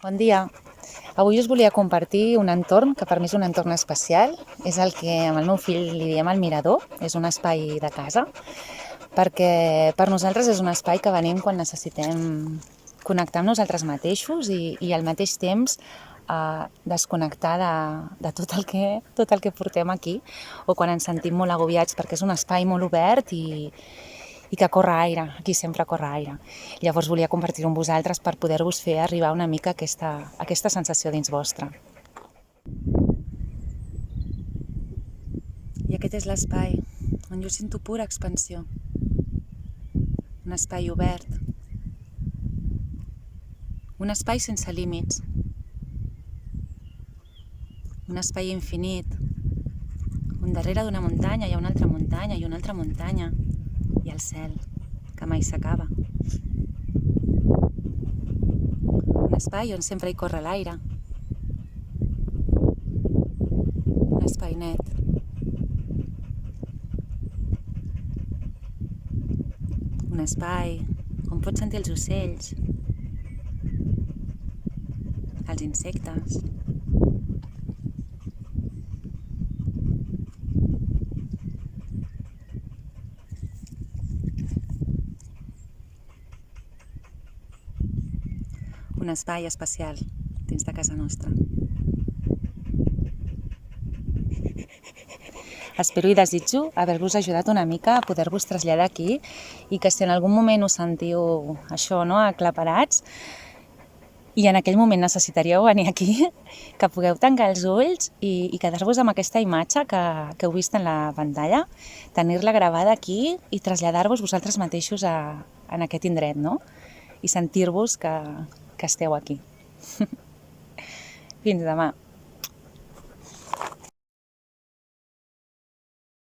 Bon dia. Avui us volia compartir un entorn que per mi és un entorn especial. És el que amb el meu fill li diem el mirador, és un espai de casa, perquè per nosaltres és un espai que venim quan necessitem connectar amb nosaltres mateixos i al mateix temps desconnectar de tot el que portem aquí, o quan ens sentim molt agobiats, perquè és un espai molt obert i que corre aire, aquí sempre corre aire. Llavors volia compartir-ho amb vosaltres per poder-vos fer arribar una mica aquesta sensació dins vostre. I aquest és l'espai on jo sento pura expansió. Un espai obert. Un espai sense límits. Un espai infinit, on darrere d'una muntanya hi ha una altra muntanya i una altra muntanya, i el cel, que mai s'acaba. Un espai on sempre hi corre l'aire. Un espai net. Un espai on pots sentir els ocells, els insectes. Un espai especial dins de casa nostra. Espero i desitjo haver-vos ajudat una mica a poder-vos traslladar aquí i que si en algun moment us sentiu això, no?, aclaparats, i en aquell moment necessitaríeu venir aquí, que pugueu tancar els ulls i quedar-vos amb aquesta imatge que heu vist en la pantalla, tenir-la gravada aquí i traslladar-vos vosaltres mateixos en aquest indret, no? I sentir-vos que esteu aquí. Fins demà.